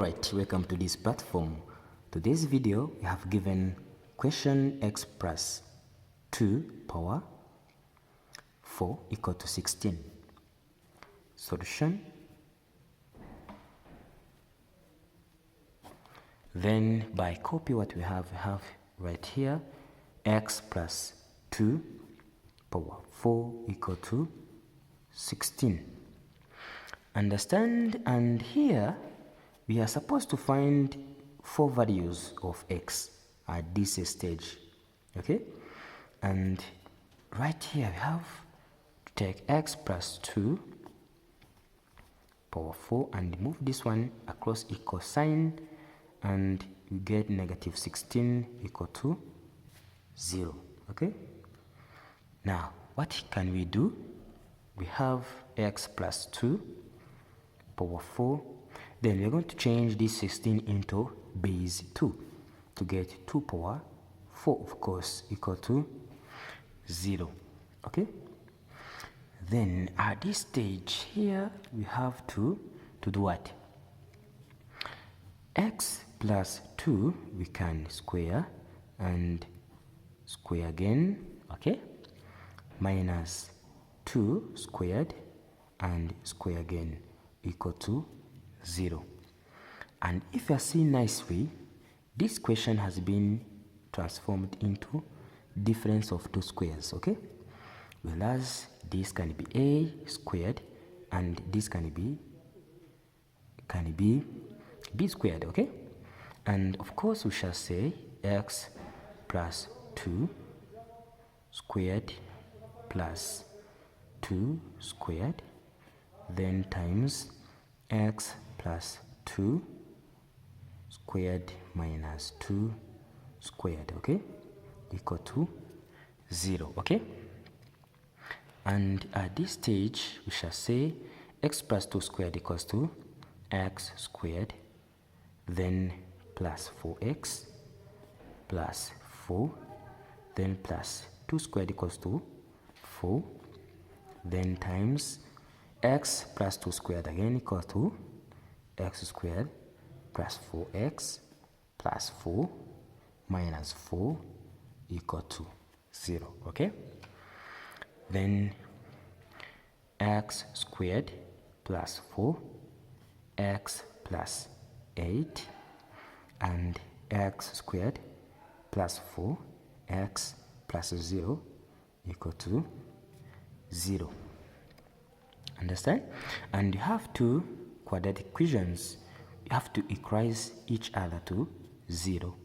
Right, welcome to this platform. Today's video we have given question x plus 2 power 4 equal to 16. Solution. Then by copy what we have right here x plus 2 power 4 equal to 16. Understand, and here we are supposed to find 4 values of x at this stage, okay? And right here we have to take x plus 2 power 4 and move this one across equal sign, and you get negative 16 equal to 0, okay? Now what can we do? We have x plus 2 power 4. Then we're going to change this 16 into base 2 to get 2 power 4, of course, equal to 0. Okay? Then at this stage here, we have to do what? X plus 2, we can square and square again, okay? Minus 2 squared and square again equal to 0. And if you are seeing nicely, this question has been transformed into difference of 2 squares, okay? Whereas this can be a squared and this can be b squared, okay? And of course we shall say x plus 2 squared plus 2 squared, then times x plus 2 squared minus 2 squared, okay, equal to 0, okay? And at this stage we shall say x plus 2 squared equals to x squared, then plus 4x plus 4, then plus 2 squared equals to 4, then times x plus 2 squared again equals to x squared plus 4x plus 4 minus 4 equal to 0, okay? Then x squared plus 4, x plus 8, and x squared plus 4, x plus 0 equal to 0. Understand? And you have 2 quadratic equations. You have to equalize each other to 0.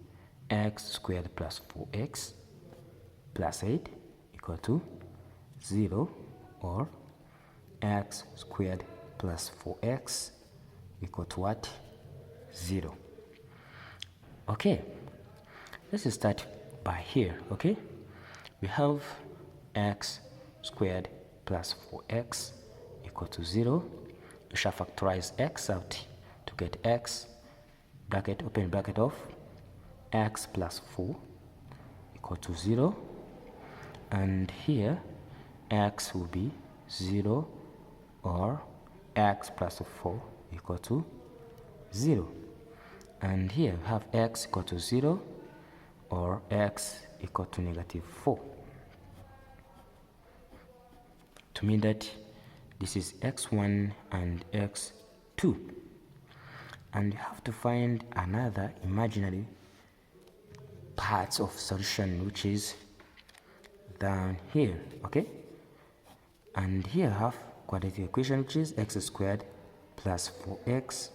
X squared plus 4x plus 8 equal to 0, or x squared plus 4x equal to what? 0. Okay, let's start by here, okay? We have x squared plus 4x equal to 0. You shall factorize x out to get x, bracket, open bracket of x plus 4 equal to 0. And here x will be 0, or x plus 4 equal to 0. And here we have x equal to 0, or x equal to negative 4. To mean that this is x1 and x2. And you have to find another imaginary parts of solution, which is down here, okay? And here I have quadratic equation, which is x squared plus 4x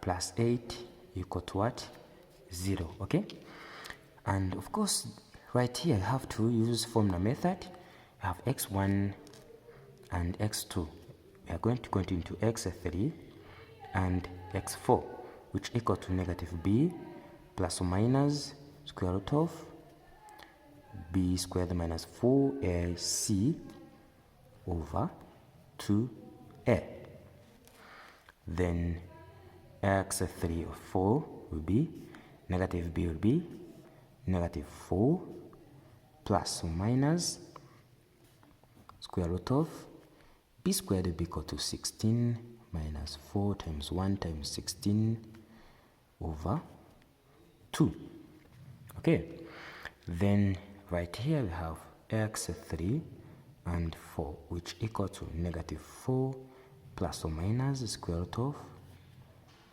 plus 8 equal to what? 0, okay? And of course right here I have to use formula method. I have x1 and x2. We are going to continue to x3 and x4, which equal to negative b plus or minus square root of b squared minus 4ac over 2a. Then x3 or 4 will be negative b will be negative 4 plus or minus square root of b squared will be equal to 16 minus 4 times 1 times 16 over 2. Okay, then right here we have x3 and 4, which equal to negative 4 plus or minus the square root of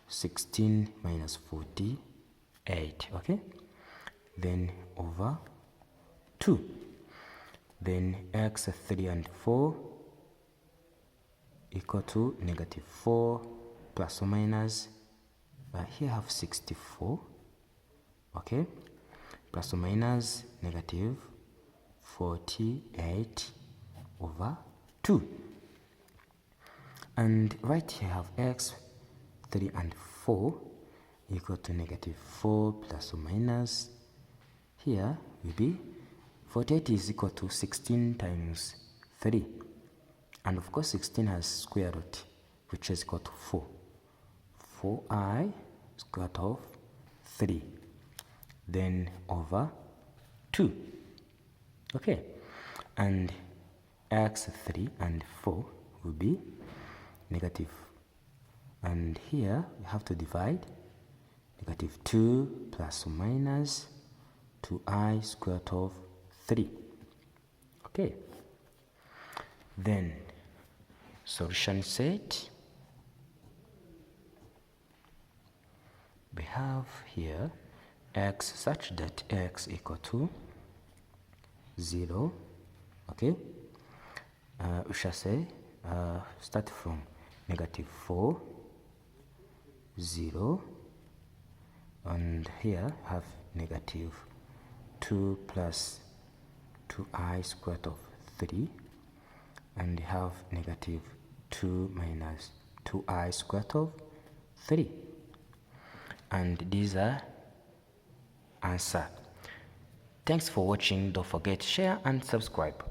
16 minus 48. Okay, then over 2. Then x3 and 4 equal to negative 4 plus or minus, here I have 64, okay, plus or minus negative 48 over 2. And right here I have x3 and 4 equal to negative 4 plus or minus, here will be 48 is equal to 16 times 3. And of course 16 has square root, which is equal to 4. 4i square root of 3. Then over 2. Okay. And x3 and 4 will be negative. And here we have to divide negative 2 plus or minus 2i square root of 3. Okay. Then solution set. We have here x such that x equal to 0. Okay. We shall say start from negative 4, 0, and here have negative 2 plus 2i square root of 3, and have negative 2 minus 2i square root of 3. And these are answer. Thanks for watching. Don't forget to share and subscribe.